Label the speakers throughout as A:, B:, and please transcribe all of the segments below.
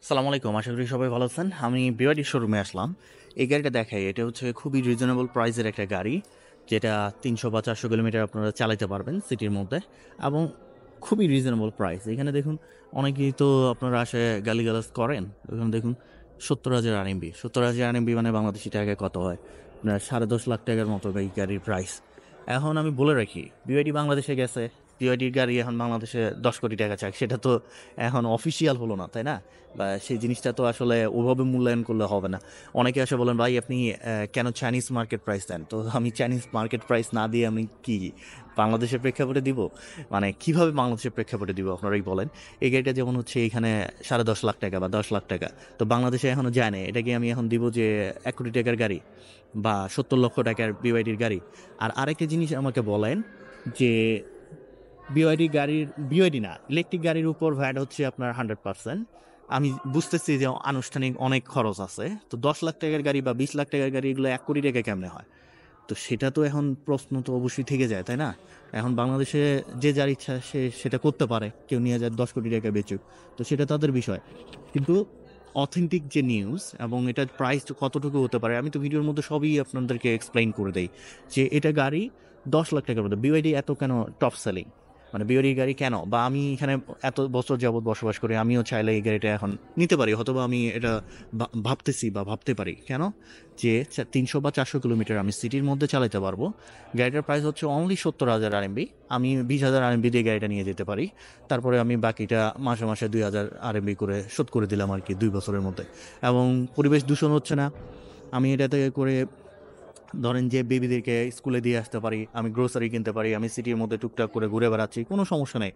A: সালাম আলাইকুম, আশা করি সবাই ভালো আছেন। আমি বিওয়াইডি শোরুমে আসলাম। এই গাড়িটা দেখাই, এটা হচ্ছে খুবই রিজনেবল প্রাইসের একটা গাড়ি, যেটা 300 বা 400 কিলোমিটার আপনারা চালাতে পারবেন সিটির মধ্যে, এবং খুবই রিজনেবল প্রাইস। এখানে দেখুন, অনেকেই তো আপনারা আসে গালিগালাজ করেন। এখানে দেখুন, 70,000 RMB। 70,000 RMB মানে বাংলাদেশি টাকায় কত হয়? আপনার 10.5 লাখ টাকার মতো এই গাড়ির প্রাইস। এখন আমি বলে রাখি, বিওয়াইডি বাংলাদেশে গেছে, বিওয়াইডির গাড়ি এখন বাংলাদেশে 10 কোটি টাকা চাই, সেটা তো এখন অফিসিয়াল হলো না, তাই না? বা সেই জিনিসটা তো আসলে ওভাবে মূল্যায়ন করলে হবে না। অনেকে এসে বলেন, ভাই আপনি কেন চাইনিজ মার্কেট প্রাইস দেন? তো আমি চাইনিজ মার্কেট প্রাইস না দিয়ে আমি কি বাংলাদেশের প্রেক্ষাপটে দিব? মানে কিভাবে বাংলাদেশের প্রেক্ষাপটে দিব আপনারাই বলেন। এই গাড়িটা যেমন হচ্ছে এখানে 10.5 লাখ টাকা বা 10 লাখ টাকা, তো বাংলাদেশে এখনো যায় না। এটাকে আমি এখন দিব যে 1 কোটি টাকার গাড়ি বা 70 লক্ষ টাকার বিওয়াইডির গাড়ি? আর আরেকটা জিনিস আমাকে বলেন যে বিওয়াইডি না, ইলেকট্রিক গাড়ির উপর ভ্যাট হচ্ছে আপনার 100%। আমি বুঝতেছি যে আনুষ্ঠানিক অনেক খরচ আছে, তো 10 লাখ টাকার গাড়ি বা 20 লাখ টাকার গাড়ি, এগুলো 1 কোটি টাকা কেমনে হয়? তো সেটা তো এখন প্রশ্ন তো অবশ্যই থেকে যায়, তাই না? এখন বাংলাদেশে যে যার ইচ্ছা সে সেটা করতে পারে, কেউ নিয়ে যায় 10 কোটি টাকা বেচুক, তো সেটা তাদের বিষয়। কিন্তু অথেন্টিক যে নিউজ এবং এটার প্রাইস কতটুকু হতে পারে, আমি তো ভিডিওর মধ্যে সবই আপনাদেরকে এক্সপ্লেইন করে দেই যে এটা গাড়ি 10 লাখ টাকার মধ্যে। বিওয়াইডি এত কেন টপ সেলিং? মানে বিওয়াইডি গাড়ি কেন? বা আমি এখানে এত বছর যাবৎ বসবাস করি, আমিও চাইলে এই গাড়িটা এখন নিতে পারি, হয়তো বা আমি এটা ভাবতেছি বা ভাবতে পারি কেন, যে 300 বা 400 কিলোমিটার আমি সিটির মধ্যে চালাতে পারবো। গাড়িটার প্রাইস হচ্ছে অনলি 70,000 RMB। আমি 20,000 RMB দিয়ে গাড়িটা নিয়ে যেতে পারি। তারপরে আমি বাকিটা মাসে মাসে 2,000 RMB করে শোধ করে দিলাম আর কি, 2 বছরের মধ্যে। এবং পরিবেশ দূষণ হচ্ছে না। আমি এটাতে করে ধরেন যে বেবিদেরকে স্কুলে দিয়ে আসতে পারি, আমি গ্রোসারি কিনতে পারি, আমি সিটির মধ্যে টুকটাক করে ঘুরে বেড়াচ্ছি, কোনো সমস্যা নেই।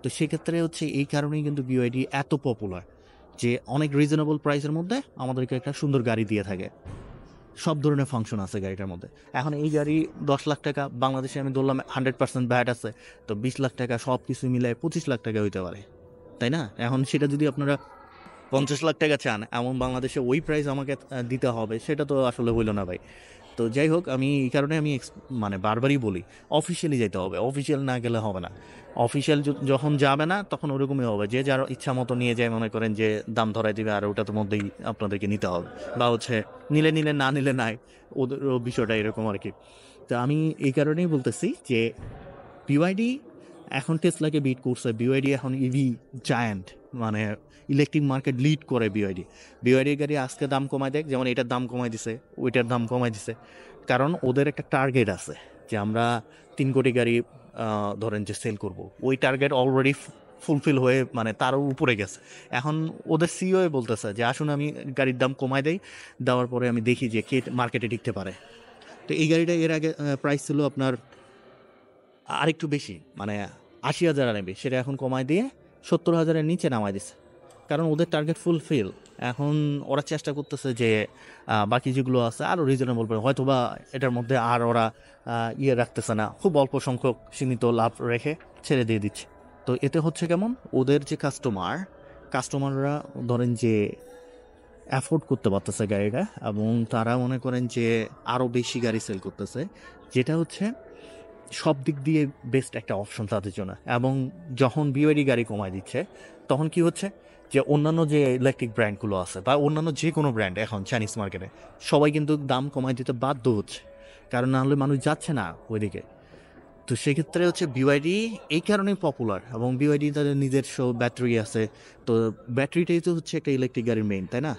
A: তো সেক্ষেত্রে হচ্ছে এই কারণেই কিন্তু বিওয়াইডি এত পপুলার, যে অনেক রিজনেবল প্রাইসের মধ্যে আমাদেরকে একটা সুন্দর গাড়ি দিয়ে থাকে। সব ধরনের ফাংশন আছে গাড়িটার মধ্যে। এখন এই গাড়ি 10 লাখ টাকা, বাংলাদেশে আমি ধরলাম 100% ভ্যাট আছে, তো 20 লাখ টাকা সব কিছু মিলায় 25 লাখ টাকা হইতে পারে, তাই না? এখন সেটা যদি আপনারা 50 লাখ টাকা চান, এমন বাংলাদেশে ওই প্রাইস আমাকে দিতে হবে, সেটা তো আসলে হইল না ভাই। তো যাই হোক, আমি এই কারণে আমি মানে বারবারই বলি, অফিসিয়ালি যেতে হবে, অফিসিয়াল না গেলে হবে না। অফিসিয়াল যখন যাবে না, তখন ওরকমই হবে, যে যার ইচ্ছা মতো নিয়ে যায়, মনে করেন যে দাম ধরাই দিবে, আর ওটার মধ্যেই আপনাদেরকে নিতে হবে, বা হচ্ছে নিলে নিলে, না নিলে নাই। ওদেরও বিষয়টা এরকম আর কি। তো আমি এই কারণেই বলতেছি যে বিওয়াইডি এখন টেসলাকে বিট করছে। বিওয়াইডি এখন ইভি জায়ান্ট, মানে ইলেকট্রিক মার্কেট লিড করে বিওয়াইডি। বিওয়াইডির গাড়ি আজকে দাম কমায় দেয়, যেমন এটার দাম কমায় দিছে, ওইটার দাম কমায় দিছে, কারণ ওদের একটা টার্গেট আছে যে আমরা 3 কোটি গাড়ি ধরেন যে সেল করব। ওই টার্গেট অলরেডি ফুলফিল হয়ে মানে তারও উপরে গেছে। এখন ওদের সিইও বলতেছে যে আসুন আমি গাড়ির দাম কমায় দেই, দেওয়ার পরে আমি দেখি যে কে মার্কেটে টিকতে পারে। তো এই গাড়িটা এর আগে প্রাইস ছিল আপনার আরেকটু বেশি, মানে 80,000 RMB, সেটা এখন কমায় দিয়ে 70,000-এর নিচে নামায় দিচ্ছে, কারণ ওদের টার্গেট ফুলফিল। এখন ওরা চেষ্টা করতেছে যে বাকি যেগুলো আছে আরও রিজনেবল, হয়তো বা এটার মধ্যে আর ওরা ইয়ে রাখতেছে না, খুব অল্প সংখ্যক সীমিত লাভ রেখে ছেড়ে দিয়ে দিচ্ছে। তো এতে হচ্ছে কেমন, ওদের যে কাস্টমাররা ধরেন যে অ্যাফোর্ড করতে পারতেছে গাড়িটা, এবং তারা মনে করেন যে আরও বেশি গাড়ি সেল করতেছে, যেটা হচ্ছে সব দিক দিয়ে বেস্ট একটা অপশন তাদের জন্য। এবং যখন বিওয়াইডি গাড়ি কমায় দিচ্ছে, তখন কি হচ্ছে, যে অন্যান্য যে ইলেকট্রিক ব্র্যান্ডগুলো আছে বা অন্যান্য যে কোনো ব্র্যান্ড এখন চাইনিজ মার্কেটে, সবাই কিন্তু দাম কমায় দিতে বাধ্য হচ্ছে, কারণ না হলে মানুষ যাচ্ছে না ওইদিকে। তো সেক্ষেত্রে হচ্ছে বিওয়াইডি এই কারণেই পপুলার, এবং বিওয়াইডি তাদের নিজস্ব ব্যাটারি আছে। তো ব্যাটারিটাই তো হচ্ছে একটা ইলেকট্রিক গাড়ির মেইন, তাই না?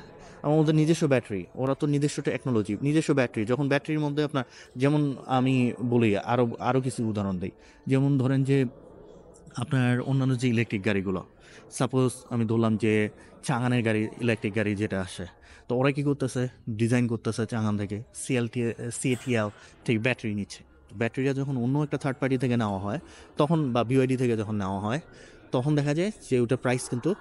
A: এবং ওদের নিজস্ব ব্যাটারি, ওরা তো নিজস্ব টেকনোলজি, নিজস্ব ব্যাটারি। যখন ব্যাটারির মধ্যে আপনার, যেমন আমি বলি, আরও আরও কিছু উদাহরণ দিই। যেমন ধরেন যে আপনার অন্যান্য যে ইলেকট্রিক গাড়িগুলো, সাপোজ আমি ধরলাম যে চাঙানের গাড়ি, ইলেকট্রিক গাড়ি যেটা আসে, তো ওরা কী করতেছে, ডিজাইন করতেছে চাঙান থেকে সিএটিএল থেকে ব্যাটারি নিচ্ছে। ব্যাটারিটা যখন অন্য একটা থার্ড পার্টি থেকে নেওয়া হয়, তখন বা বিওয়াইডি থেকে যখন নেওয়া হয়, তখন দেখা যায় যে ওটার প্রাইস কিন্তু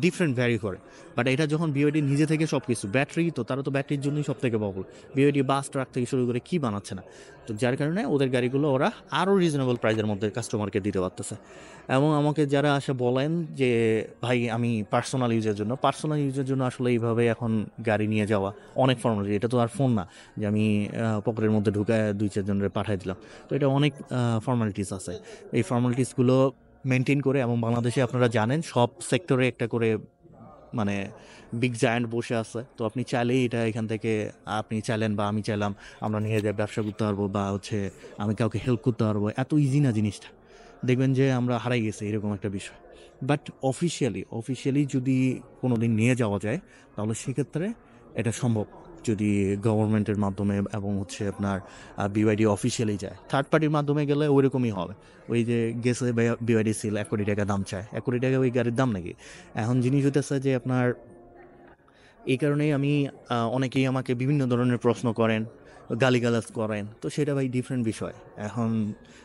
A: ডিফারেন্ট ভ্যারি করে। বাট এটা যখন বিওয়াইডি নিজে থেকে সব কিছু ব্যাটারি, তো তারা তো ব্যাটারির জন্যই সব থেকে পপুলার। বিওয়াইডি বাস ট্রাক থেকে শুরু করে কী বানাচ্ছে না? তো যার কারণে ওদের গাড়িগুলো ওরা আরও রিজনেবল প্রাইসের মধ্যে কাস্টমারকে দিতে পারতেছে। এবং আমাকে যারা আসে বলেন যে ভাই আমি পার্সোনাল ইউজের জন্য আসলে এইভাবে এখন গাড়ি নিয়ে যাওয়া অনেক ফর্মালিটি, এটা তো আর ফোন না যে আমি পকেটের মধ্যে ঢুকায় 2-4 জনের পাঠিয়ে দিলাম। তো এটা অনেক ফর্মালিটিস আছে। এই ফর্মালিটিসগুলো মেনটেন করে, এবং বাংলাদেশে আপনারা জানেন সব সেক্টরে একটা করে মানে বিগ জায়ান্ট বসে আছে, তো আপনি চাইলেই এটা এখান থেকে আপনি চাইলেন বা আমি চাইলাম আমরা নিয়ে যাই ব্যবসা করতে পারবো বা হচ্ছে আমি কাউকে হেল্প করতে পারবো। এত ইজি না জিনিসটা, দেখবেন যে আমরা হারাই গেছি এরকম একটা বিষয়। বাট অফিসিয়ালি যদি কোনো দিন নিয়ে যাওয়া যায় তাহলে সেক্ষেত্রে এটা সম্ভব, যদি গভর্নমেন্টের মাধ্যমে এবং হচ্ছে আপনার বিওয়াইডি অফিসিয়ালি যায়। থার্ড পার্টির মাধ্যমে গেলে ওইরকমই হবে, ওই যে গেছে বিওয়াইডি সিল 1 কোটি টাকা দাম চায়, 1 কোটি টাকা ওই গাড়ির দাম নাকি? এখন জিনিস হইতেছে যে আপনার এই কারণেই আমি অনেকেই আমাকে বিভিন্ন ধরনের প্রশ্ন করেন, গালিগালাজ করেন, তো সেটা ভাই ডিফারেন্ট বিষয়। এখন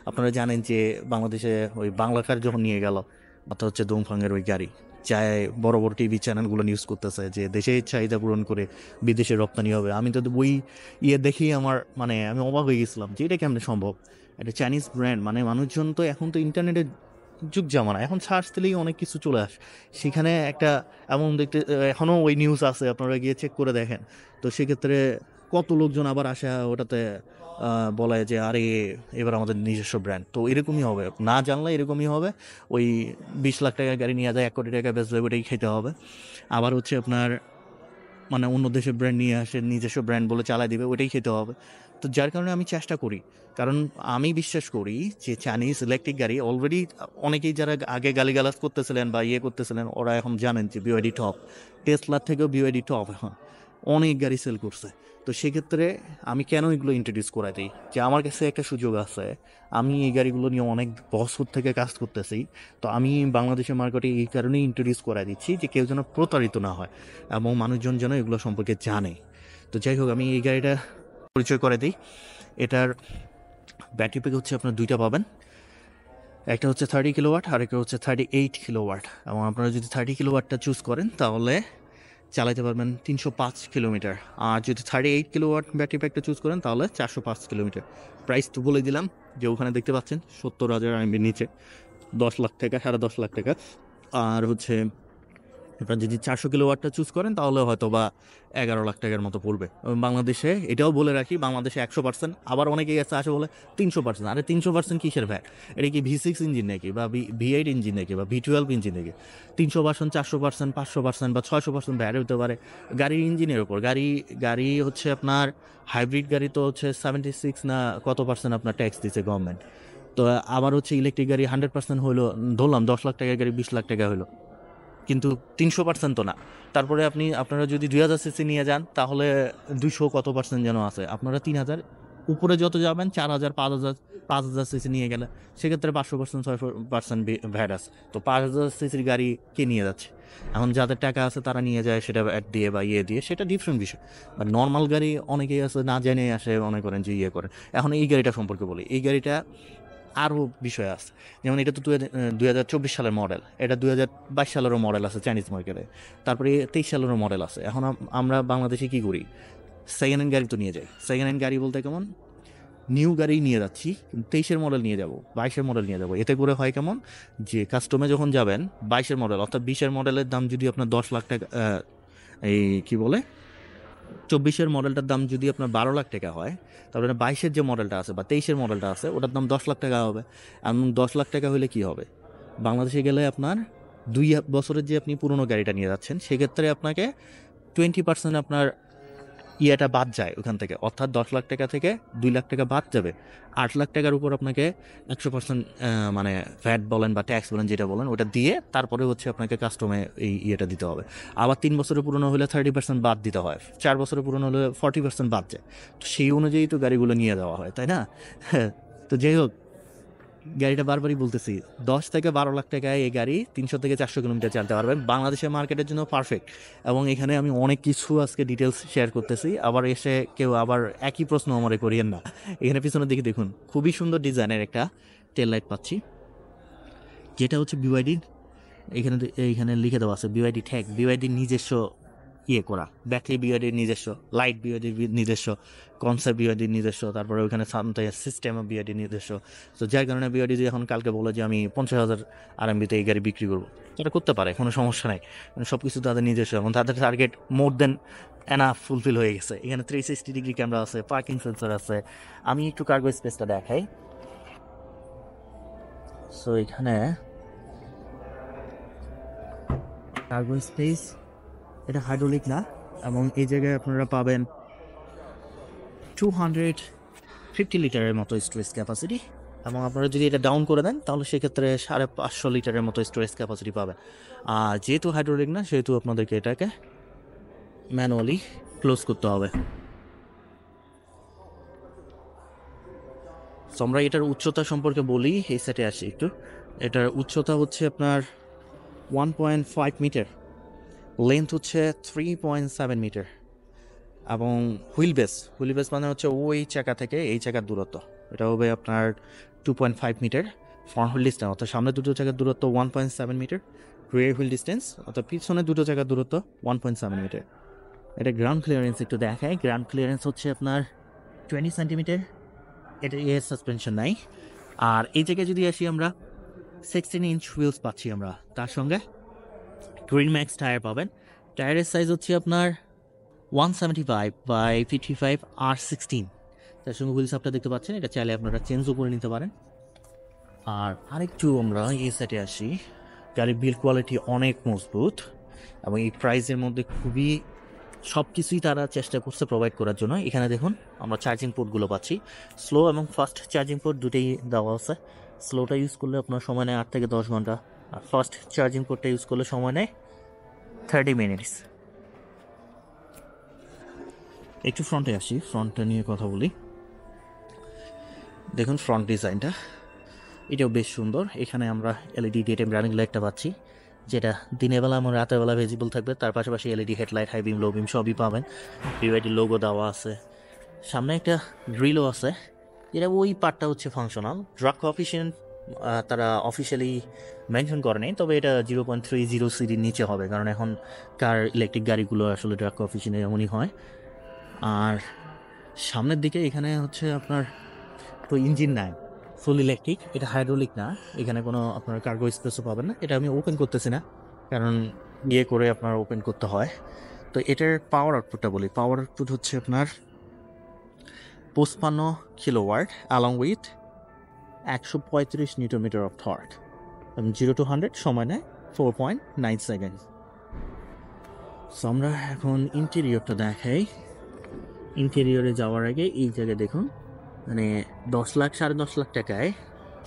A: আপনারা জানেন যে বাংলাদেশে ওই বাংলা কার যখন নিয়ে গেল, অর্থাৎ হচ্ছে দোংফাংয়ের ওই গাড়ি, চায় বড় বড় টিভি চ্যানেলগুলো নিউজ করতেছে যে দেশের চাহিদা পূরণ করে বিদেশে রপ্তানি হবে। আমি তো ওই দেখেই আমার মানে আমি অবাক হয়ে গেছিলাম যে এটা কেমনে সম্ভব। এটা চাইনিজ ব্র্যান্ড, মানে মানুষজন তো এখন তো ইন্টারনেটের যুগ জামানা, এখন সার্চ দিলেই অনেক কিছু চলে আসে। সেখানে একটা এমন দেখতে এখনও ওই নিউজ আছে, আপনারা গিয়ে চেক করে দেখেন। তো সেক্ষেত্রে কত লোকজন আবার আসে ওটাতে বলে যে আরে এবার আমাদের নিজস্ব ব্র্যান্ড। তো এরকমই হবে, না জানলে এরকমই হবে। ওই 20 লাখ টাকার গাড়ি নিয়ে যায় 1 কোটি টাকা বেচবে, ওটাই খেতে হবে। আবার হচ্ছে আপনার মানে অন্য দেশের ব্র্যান্ড নিয়ে আসে নিজস্ব ব্র্যান্ড বলে চালাই দিবে, ওইটাই খেতে হবে। তো যার কারণে আমি চেষ্টা করি, কারণ আমি বিশ্বাস করি যে চাইনিজ ইলেকট্রিক গাড়ি অলরেডি অনেকেই যারা আগে গালিগালাজ করতেছিলেন বা করতেছিলেন, ওরা এখন জানেন যে বিওয়াইডি টপ। টেসলার থেকেও বিওয়াইডি টপ এখন অনেক গাড়ি সেল করছে। তো সেক্ষেত্রে আমি কেন এগুলো ইন্ট্রোডিউস করা দিই, যে আমার কাছে একটা সুযোগ আছে, আমি এই গাড়িগুলো নিয়ে অনেক বছর থেকে কাজ করতেছি। তো আমি বাংলাদেশের মার্কেটে এই কারণেই ইন্ট্রোডিউস করা দিচ্ছি যে কেউ যেন প্রতারিত না হয় এবং মানুষজন যেন এগুলো সম্পর্কে জানে। তো যাই হোক, আমি এই গাড়িটা পরিচয় করে দিই। এটার ব্যাটারি প্যাক হচ্ছে আপনার দুইটা পাবেন, একটা হচ্ছে 30 কিলোওয়াট আর একটা হচ্ছে 38 কিলোওয়াট। এবং আপনারা যদি 30 কিলোওয়াটটা চুজ করেন তাহলে চালাতে পারবেন 305 কিলোমিটার, আর যদি 38 কিলোওয়াট ব্যাটারি প্যাকটা চুজ করেন তাহলে 405 কিলোমিটার। প্রাইস তো বলে দিলাম, যে ওখানে দেখতে পাচ্ছেন 70,000 এমবির নিচে, 10 লাখ টাকা, 10.5 লাখ টাকা। আর হচ্ছে আপনার যদি 400 কিলোওয়াটটা চুজ করেন তাহলে হয়তো বা 11 লাখ টাকার মতো পড়বে। বাংলাদেশে এটাও বলে রাখি, বাংলাদেশে 100%, আবার অনেকেই আছে আসে বলে 300%। আরে 300% কিসের ভ্যাট? এটা কি V6 ইঞ্জিন নাকি, বা V8 ইঞ্জিন নাকি, বা V12 ইঞ্জিন নাকি? 300%, 400%, 500% বা 600% ভ্যাট হতে পারে গাড়ির ইঞ্জিনের ওপর। গাড়ি হচ্ছে আপনার হাইব্রিড গাড়ি, তো হচ্ছে 76 না কত পার্সেন্ট আপনার ট্যাক্স দিচ্ছে গভর্নমেন্ট। তো আবার হচ্ছে ইলেকট্রিক গাড়ি 100% হইলো, ধরলাম 10 লাখ টাকার গাড়ি 20 লাখ টাকা হইলো, কিন্তু 300% তো না। তারপরে আপনারা যদি 2000 সিসি নিয়ে যান তাহলে 200 কত পার্সেন্ট যেন আছে। আপনারা 3000 উপরে যত যাবেন, 4000, 5000, 5000 সিসি নিয়ে গেলে সেক্ষেত্রে 500%, 600% ভ্যাট আছে। তো 5000 সিসির গাড়ি কে নিয়ে যাচ্ছে? এখন যাদের টাকা আছে তারা নিয়ে যায় সেটা ভ্যাট দিয়ে বা দিয়ে, সেটা ডিফারেন্ট বিষয়। বা নর্মাল গাড়ি অনেকেই আছে না জেনে আসে, মনে করেন যে করে। এখন এই গাড়িটা সম্পর্কে বলি, এই গাড়িটা আরও বিষয় আছে। যেমন এটা তো 2024 সালের মডেল, এটা 2022 সালেরও মডেল আছে চাইনিজ মার্কেটে, তারপরে 23 সালেরও মডেল আছে। এখন আমরা বাংলাদেশে কী করি, সেকেন্ড হ্যান্ড গাড়ি তো নিয়ে যাই। সেকেন্ড হ্যান্ড গাড়ি বলতে কেমন, নিউ গাড়ি নিয়ে যাচ্ছি, 23-এর মডেল নিয়ে যাব, 22-এর মডেল নিয়ে যাবো। এতে করে হয় কেমন, যে কাস্টমে যখন যাবেন 22-এর মডেল অর্থাৎ 20-এর মডেলের দাম যদি আপনার 10 লাখ টাকা, এই কি বলে 24-এর মডেলটার দাম যদি আপনার 12 লাখ টাকা হয়, তাহলে 22-এর যে মডেলটা আছে বা 23-এর মডেলটা আছে ওটার দাম 10 লাখ টাকা হবে। এবং 10 লাখ টাকা হলে কি হবে, বাংলাদেশে গেলে আপনার 2 বছরের যে আপনি পুরনো গাড়িটা নিয়ে যাচ্ছেন সেক্ষেত্রে আপনাকে 20% আপনার ইয়েটা বাদ যায় ওখান থেকে, অর্থাৎ 10 লাখ টাকা থেকে 2 লাখ টাকা বাদ যাবে। 8 লাখ টাকার উপর আপনাকে 100% মানে ভ্যাট বলেন বা ট্যাক্স বলেন যেটা বলেন ওটা দিয়ে তারপরে হচ্ছে আপনাকে কাস্টমে এই ইয়েটা দিতে হবে। আবার 3 বছরের পুরনো হলে 30% বাদ দিতে হয়, 4 বছরের পুরনো হলে 40% বাদ যায়। তো সেই অনুযায়ী তো গাড়িগুলো নিয়ে যাওয়া হয়, তাই না? তো যাই হোক, গাড়িটা বারবারই বলতেছি, 10 থেকে 12 লাখ টাকায় এই গাড়ি 300 থেকে 400 কিলোমিটার চালাতে পারবেন, বাংলাদেশের মার্কেটের জন্য পারফেক্ট। এবং এখানে আমি অনেক কিছু আজকে ডিটেলস শেয়ার করতেছি, আবার এসে কেউ আবার একই প্রশ্ন আমারে করিয়েন না। এখানে পিছনের দিকে দেখুন, খুবই সুন্দর ডিজাইনের একটা টেল লাইট পাচ্ছি, যেটা হচ্ছে বিওয়াইডি, এইখানে লিখে দেওয়া আছে বিওয়াইডি ট্যাগ, বিওয়াইডির নিজস্ব করা, ব্যাটারি বিওয়াইডির নিজস্ব, লাইট বিওয়াইডির নিজস্ব, কনসেপ্ট বিওয়াইডির নিজস্ব, তারপরে ওইখানে সিস্টেম বিওয়াইডির নিজস্ব। তো যার কারণে বিওয়াইডি যে এখন কালকে বলে যে আমি 50,000 আরএমবিতে এই গাড়ি বিক্রি করবো, সেটা করতে পারে, কোনো সমস্যা নাই। মানে সব কিছু তাদের নিজস্ব এবং তাদের টার্গেট মোর দেন এনাফ ফুলফিল হয়ে গেছে। এখানে 360 ডিগ্রি ক্যামেরা আছে, পার্কিং সেন্সর আছে। আমি একটু কার্গো স্পেসটা দেখাই। সো এখানে কার্গো স্পেস এটা হাইড্রোলিক না, এবং এই জায়গায় আপনারা পাবেন 250 লিটারের মতো স্টোরেজ ক্যাপাসিটি, এবং আপনারা যদি এটা ডাউন করে দেন তাহলে সেক্ষেত্রে 550 লিটারের মতো স্টোরেজ ক্যাপাসিটি পাবেন। আর যেহেতু হাইড্রোলিক না সেহেতু আপনাদেরকে এটাকে ম্যানুয়ালি ক্লোজ করতে হবে। তো আমরা এটার উচ্চতা সম্পর্কে বলি, এই সেটে আসি একটু। এটার উচ্চতা হচ্ছে আপনার 1.5 মিটার, লেন্থ হচ্ছে 3.7 মিটার, এবং হুইল বেস মানে হচ্ছে ওই চাকা থেকে এই চাকার দূরত্ব, এটা হবে আপনার 2.5 মিটার। ফ্রন্ট হুইল ডিস্টেন্স অর্থাৎ সামনে দুটো চাকার দূরত্ব 1.7 মিটার, রিয়ার হুইল ডিস্টেন্স অর্থাৎ পিছনে দুটো চাকার দূরত্ব 1.7 মিটার। এটা গ্রাউন্ড ক্লিয়ারেন্স একটু দেখায়, গ্রাউন্ড ক্লিয়ারেন্স হচ্ছে আপনার 20 সেন্টিমিটার। এটা এয়ার সাসপেনশন নাই। আর এই জায়গায় যদি আসি আমরা 16 ইঞ্চ হুইলস পাচ্ছি আমরা, তার সঙ্গে গ্রিন ম্যাক্স টায়ার পাবেন। টায়ারের সাইজ হচ্ছে আপনার 175/55 R16, তার সঙ্গে হুইলস আপটা দেখতে পাচ্ছেন, এটা চাইলে আপনারা চেঞ্জও করে নিতে পারেন। আর আরেকটু আমরা এই সাইডে আসি, গাড়ির বিল্ড কোয়ালিটি অনেক মজবুত, এবং এই প্রাইসের মধ্যে খুবই সব কিছুই তারা চেষ্টা করছে প্রোভাইড করার জন্য। এখানে দেখুন আমরা চার্জিং পোর্টগুলো পাচ্ছি, স্লো এবং ফাস্ট চার্জিং পোর্ট দুটোই দেওয়া আছে। স্লোটা ইউজ করলে আপনার সময় নেয় 8 থেকে 10 ঘন্টা, আর ফাস্ট চার্জিং পোর্টটা ইউজ করলে সময় নেয় 30 মিনিটস। একটু ফ্রন্টে আসি, ফ্রন্টটা নিয়ে কথা বলি। দেখুন ফ্রন্ট ডিজাইনটা, এটাও বেশ সুন্দর। এখানে আমরা এলইডি ডে টাইম রানিং লাইটটা পাচ্ছি, যেটা দিনের বেলা এবং রাতের বেলা ভিজিবল থাকবে। তার পাশাপাশি এলইডি হেডলাইট, হাই বিম, লো বিম সবই পাবেন। BYD লোগো দেওয়া আছে, সামনে একটা গ্রিলও আছে, যেটা ওই পার্টটা হচ্ছে ফাংশনাল। ড্রাগ কোএফিশিয়েন্ট তারা অফিসিয়ালি মেনশন করে নেই, তবে এটা 0.30 সিরির নিচে হবে, কারণ এখন কার ইলেকট্রিক গাড়িগুলো আসলে ড্রাগ কোএফিশিয়েন্ট এমনই হয়। আর সামনের দিকে এখানে হচ্ছে আপনার তো ইঞ্জিন নাই, ফুল ইলেকট্রিক, এটা হাইড্রোলিক না, এখানে কোনো আপনার কার্গো স্পেসও পাবেন না। এটা আমি ওপেন করতেছি না, কারণ ইয়ে করে আপনার ওপেন করতে হয়। তো এটার পাওয়ার আউটপুটটা বলি, পাওয়ার আউটপুট হচ্ছে আপনার 55 kilowatt along with 135 newton metre of torque, এবং 0 to 100 সময় নেয় 4.9 সেকেন্ড। সো আমরা এখন ইন্টেরিয়রটা দেখাই। ইন্টেরিয়রে যাওয়ার আগে এই জায়গায় দেখুন, মানে 10 লাখ 10.5 লাখ টাকায়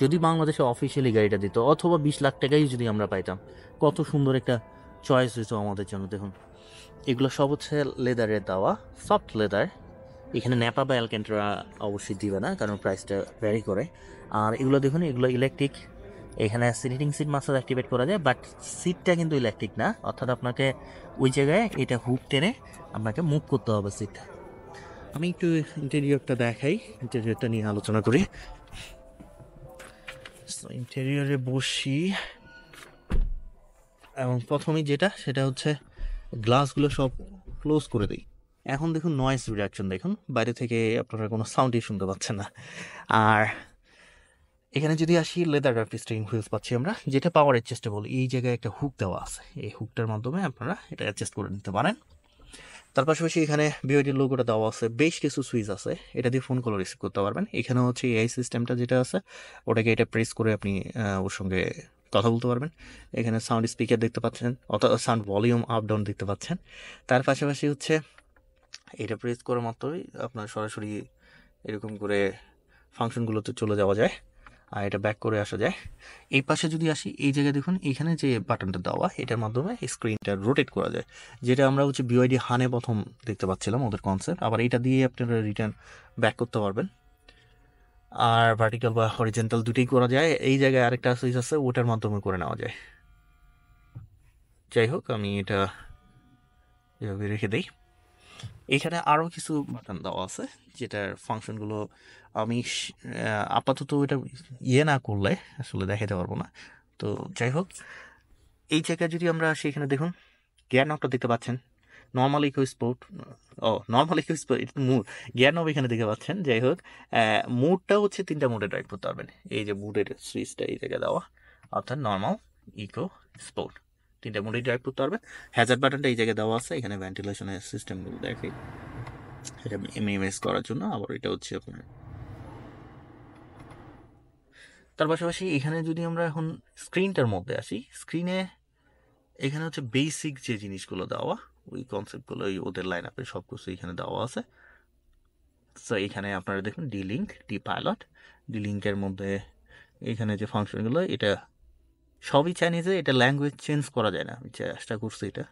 A: যদি বাংলাদেশে অফিসিয়ালি গাড়িটা দিত, অথবা 20 লাখ টাকাই যদি আমরা পাইতাম, কত সুন্দর একটা চয়েস হয়েছে আমাদের জন্য। দেখুন এগুলো সব হচ্ছে লেদারের দেওয়া, সফট লেদার। এখানে ন্যাপা বা অ্যালকেন্ট্রা অবশ্যই দিবে না, কারণ প্রাইসটা ভ্যারি করে। আর এগুলো দেখুন, এগুলো ইলেকট্রিক। এখানে সিটিং সিট মাসাজ অ্যাক্টিভেট করা যায়, বাট সিটটা কিন্তু ইলেকট্রিক না, অর্থাৎ আপনাকে ওই জায়গায় এটা হুক টেনে আপনাকে মুভ করতে হবে সিটটা। আমি একটু ইন্টেরিয়রটা দেখাই, ইন্টেরিয়রটা নিয়ে আলোচনা করি। ইন্টেরিয়রে বসি, এবং প্রথমেই যেটা সেটা হচ্ছে গ্লাসগুলো সব ক্লোজ করে দিই। এখন দেখুন নয়েজ রিডাকশন, দেখুন বাইরে থেকে আপনারা কোনো সাউন্ডই শুনতে পাচ্ছেন না। আর এখানে যদি আসি, লেদার র্যাপড স্টিয়ারিং হুইলস পাচ্ছি আমরা, যেটা পাওয়ার অ্যাডজাস্টেবল। এই জায়গায় একটা হুক দেওয়া আছে, এই হুকটার মাধ্যমে আপনারা এটা অ্যাডজাস্ট করে নিতে পারেন। তার পাশাপাশি এখানে BYD লোগোটা দেওয়া আছে, বেশ কিছু সুইচ আছে, এটা দিয়ে ফোন কল রিসিভ করতে পারবেন। এখানে হচ্ছে এই সিস্টেমটা যেটা আছে, ওটাকে এটা প্রেস করে আপনি ওর সঙ্গে কথা বলতে পারবেন। এখানে সাউন্ড স্পিকার দেখতে পাচ্ছেন, অর্থাৎ সাউন্ড ভলিউম আপ ডাউন দেখতে পাচ্ছেন। তার পাশাপাশি হচ্ছে এটা প্রেস করার মাত্রই আপনার সরাসরি এরকম করে ফাংশনগুলোতে চলে যাওয়া যায়, আর এটা ব্যাক করে আসা যায়। এই পাশে যদি আসি, এই জায়গায় দেখুন এখানে যে বাটনটা দেওয়া, এটার মাধ্যমে স্ক্রিনটা রোটেট করা যায়, যেটা আমরা হচ্ছে BYD হানে প্রথম দেখতে পাচ্ছিলাম ওদের কনসেপ্ট। আবার এটা দিয়ে আপনারা রিটার্ন ব্যাক করতে পারবেন, আর ভার্টিক্যাল বা হরিজেন্টাল দুটোই করা যায়। এই জায়গায় আরেকটা সুইচ আছে, ওটার মাধ্যমে করে নেওয়া যায়। যাই হোক, আমি এটা এভাবে রেখে দিই। এখানে আরও কিছু বাটন দেওয়া আছে, যেটার ফাংশনগুলো আমি আপাতত এটা না করলে আসলে দেখাতে পারবো না। তো যাই হোক, এই জায়গায় যদি আমরা সেখানে দেখুন গিয়ার নবটা দেখতে পাচ্ছেন, normal eco sport, normal eco sport, এটা মুড, গিয়ার নব এখানে দেখতে পাচ্ছেন। যাই হোক, মুডটা হচ্ছে 3টা মুডে ড্রাইভ করতে পারবেন। এই যে মুডের সুইচটা এই জায়গায় দেওয়া, অর্থাৎ নর্মাল, ইকো, স্পোর্ট, 3টা মুডেই ড্রাইভ করতে পারবেন। হ্যাজার্ড বাটনটা এই জায়গায় দেওয়া আছে, এখানে ভেন্টিলেশনের সিস্টেমগুলো দেখে, এটা এমএমএস করার জন্য। আবার এটা হচ্ছে আপনার, তার পাশাপাশি এখানে যদি আমরা এখন স্ক্রিনটার মধ্যে আসি, স্ক্রিনে এখানে হচ্ছে বেসিক যে জিনিসগুলো দেওয়া, ওই কনসেপ্টগুলো ওদের লাইন আপে সব কিছু এখানে দেওয়া আছে। সো এখানে আপনারা দেখুন D link, D pilot, D লিঙ্কের মধ্যে এখানে যে ফাংশনগুলো, এটা সবই চাইনিজে, এটা ল্যাঙ্গুয়েজ চেঞ্জ করা যায় না, আমি চেষ্টা করছি এটা।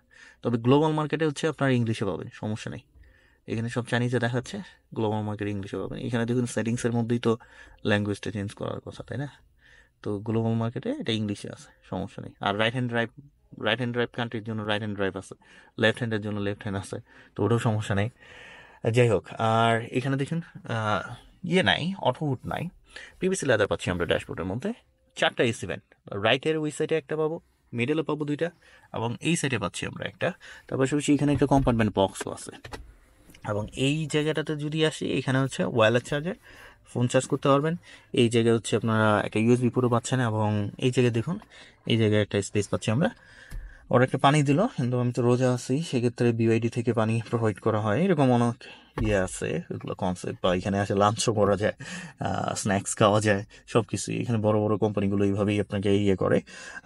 A: তবে গ্লোবাল মার্কেটে হচ্ছে আপনারা ইংলিশে পাবেন, সমস্যা নেই। এখানে সব চাইনিজে দেখাচ্ছে, গ্লোবাল মার্কেট ইংলিশে পাবেন। এখানে দেখুন সেটিংসের মধ্যেই তো ল্যাঙ্গুয়েজটা চেঞ্জ করার কথা, তাই না? তো গ্লোবাল মার্কেটে এটা ইংলিশে আছে, সমস্যা নেই। আর রাইট হ্যান্ড ড্রাইভ কান্ট্রির জন্য রাইট হ্যান্ড ড্রাইভ আছে, লেফট হ্যান্ডের জন্য লেফট হ্যান্ড আছে, তো ওটাও সমস্যা নেই। যাই হোক, আর এখানে দেখুন ইয়ে নাই, অটোহুড নাই। পিভিসি লেদার পাচ্ছি আমরা ড্যাশবোর্ডের মধ্যে। 4টা এসি ভেন্ট, রাইটের ওই সাইডে একটা পাবো, মিডলে পাবো 2টা, এবং এই সাইডে পাচ্ছি আমরা একটা। তার পাশাপাশি এখানে একটা কম্পার্টমেন্ট বক্সও আছে। এবং এই জায়গাটাতে যদি আসি, এখানে হচ্ছে ওয়্যারলেস চার্জার, ফোন চার্জ করতে পারবেন। এই জায়গায় হচ্ছে আপনারা একটা ইউএসবি পুরো পাচ্ছেন, এবং এই জায়গায় দেখুন, এই জায়গায় একটা স্পেস পাচ্ছি আমরা। ওরা একটা পানি দিল, কিন্তু আমি তো রোজা আছি, সেক্ষেত্রে বিওয়াইডি থেকে পানি প্রোভাইড করা হয়, এরকম অনেক ইয়ে আছে, এগুলো কনসেপ্ট। বা এখানে আসে লাঞ্চও করা যায়, স্ন্যাক্স খাওয়া যায়, সব কিছুই। এখানে বড় বড় কোম্পানিগুলো এইভাবেই আপনাকে ইয়ে করে।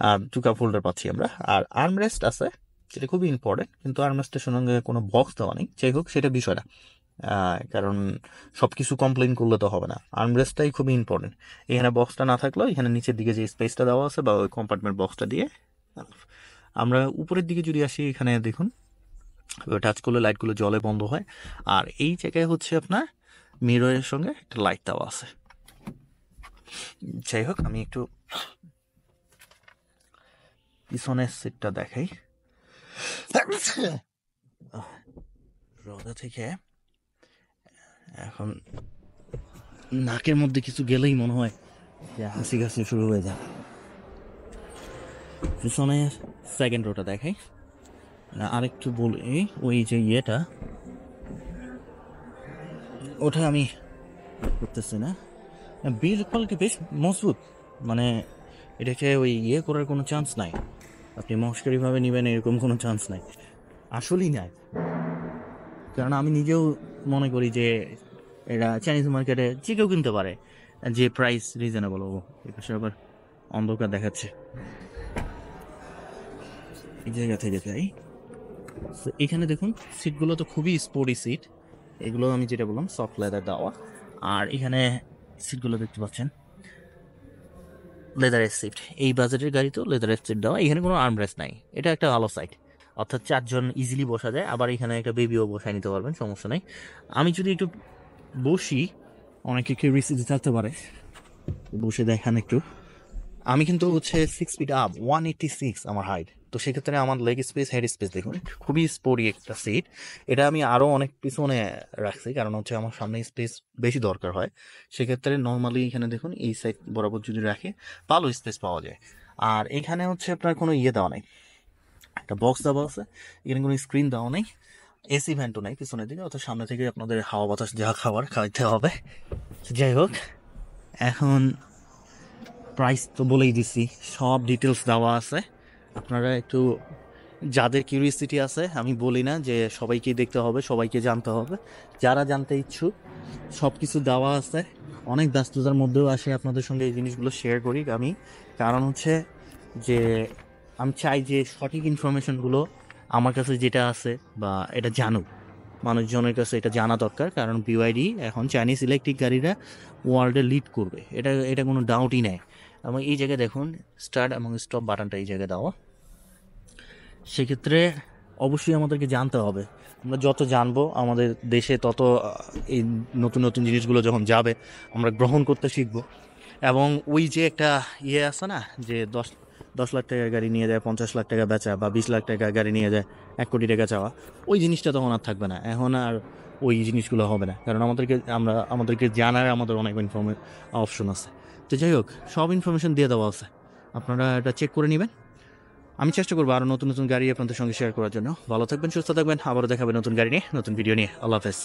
A: আর 2 কাপ হোল্ডার পাচ্ছি আমরা, আর আর্মরেস্ট আছে, সেটা খুবই ইম্পর্টেন্ট, কিন্তু আর্মরেস্টের সঙ্গে কোনো বক্স দেওয়া নেই। যাই হোক, সেটা বিষয় না, কারণ সব কিছু কমপ্লেন করলে তো হবে না, আর্মরেস্টটাই খুবই ইম্পর্টেন্ট। এখানে বক্সটা না থাকলেও এখানে নিচের দিকে যে স্পেসটা দেওয়া আছে, বা ওই কম্পার্টমেন্ট বক্সটা দিয়ে আমরা উপরের দিকে যদি আসি, এখানে দেখুন টাচ করলে লাইটগুলো জলে বন্ধ হয়। আর এই জায়গায় হচ্ছে আপনার মিররের সঙ্গে একটা লাইট দেওয়া আছে। যাই হোক, আমি একটু পিছনের সিটটা দেখাই। রোদা থেকে এখন নাকের মধ্যে কিছু গেলেই মনে হয় যে হাসি কাশি শুরু হয়ে যায়। পিছনের সেকেন্ড রোটা দেখাই। আরেকটু বলি, ওই যে ইয়েটা, ওটা আমি করতেছি না। বিল্ড কোয়ালিটি বেশ মজবুত, মানে এটাকে ওই ইয়ে করার কোনো চান্স নাই, আপনি মস্কারিভাবে নেবেন এরকম কোনো চান্স নাই, আসলেই নাই। কারণ আমি নিজেও মনে করি যে এটা চাইনিজ মার্কেটে যে কেউ কিনতে পারে, যে প্রাইস রিজনেবল হবো। এপাশে আবার অন্ধকার দেখাচ্ছে, এই জায়গা থেকে যাই। এখানে দেখুন সিটগুলো তো খুবই স্পোর্টি সিট, এগুলো আমি যেটা বললাম সফট লেদার দেওয়া। আর এখানে সিটগুলো দেখতে পাচ্ছেন লেদারের সিট, এই বাজেটের গাড়ি তো লেদারের সিট দেওয়া। এখানে কোনো আর্মরেস্ট নাই, এটা একটা ভালো সাইড, অর্থাৎ 4 জন ইজিলি বসা যায়। আবার এখানে একটা বেবিও বসায় নিতে পারবেন, সমস্যা নেই। আমি যদি একটু বসি, অনেকে কিউরিয়াসিটি থাকতে পারে, বসে দেখান একটু। আমি কিন্তু হচ্ছে 6 ফিট আপ, 186 আমার হাইট, তো সেক্ষেত্রে আমার লেগ স্পেস, হেড স্পেস দেখুন, খুবই স্পোর্টি একটা সিট। এটা আমি আরও অনেক পিছনে রাখছি, কারণ হচ্ছে আমার সামনে স্পেস বেশি দরকার হয়। সেক্ষেত্রে নর্মালি এখানে দেখুন এই সাইড বরাবর যদি রাখে, ভালো স্পেস পাওয়া যায়। আর এখানে হচ্ছে আপনার কোনো ইয়ে দেওয়া নেই, একটা বক্স দেওয়া আছে, এখানে কোনো স্ক্রিন দেওয়া নেই, এসি ভ্যান্টও নাই পিছনের দিকে, অর্থাৎ সামনে থেকে আপনাদের হাওয়া বাতাস যা খাবার খাইতে হবে। যাই হোক, এখন প্রাইস তো বলেই দিছি, সব ডিটেলস দেওয়া আছে। আপনারা একটু, যাদের কিউরিয়াসিটি আছে, আমি বলি না যে সবাইকেই দেখতে হবে, সবাইকে জানতে হবে, যারা জানতে ইচ্ছুক সব কিছু দেওয়া আছে। অনেক ব্যস্ততার মধ্যেও আসে আপনাদের সঙ্গে এই জিনিসগুলো শেয়ার করি আমি, কারণ হচ্ছে যে আমি চাই যে সঠিক ইনফরমেশনগুলো আমার কাছে যেটা আছে, বা এটা জানুক মানুষজনের কাছে, এটা জানা দরকার। কারণ বিওয়াইডি এখন চাইনিজ ইলেকট্রিক গাড়িরা ওয়ার্ল্ডে লিড করবে, এটা এটা কোনো ডাউটই নেই। এবং এই জায়গায় দেখুন স্টার্ট এবং স্টপ বাটনটা এই জায়গায় দেওয়া, সেক্ষেত্রে অবশ্যই আমাদেরকে জানতে হবে। আমরা যত জানবো আমাদের দেশে তত এই নতুন নতুন জিনিসগুলো যখন যাবে আমরা গ্রহণ করতে শিখবো। এবং ওই যে একটা ইয়ে আছে না, যে 10 লাখ টাকার গাড়ি নিয়ে যায় 50 লাখ টাকা বেচা, বা 20 লাখ টাকার গাড়ি নিয়ে যায় 1 কোটি টাকা চাওয়া, ওই জিনিসটা তখন আর থাকবে না। এখন আর ওই জিনিসগুলো হবে না, কারণ আমাদেরকে জানার আমাদের অনেক অপশন আছে। তো যাই হোক, সব ইনফরমেশন দিয়ে দেওয়া আছে, আপনারা এটা চেক করে নেবেন। আমি চেষ্টা করবো আরও নতুন নতুন গাড়ি আপনাদের সঙ্গে শেয়ার করার জন্য। ভালো থাকবেন, সুস্থ থাকবেন, আবারও দেখাবেন নতুন গাড়ি নিয়ে, নতুন ভিডিও নিয়ে। আল্লাহ হাফেজ।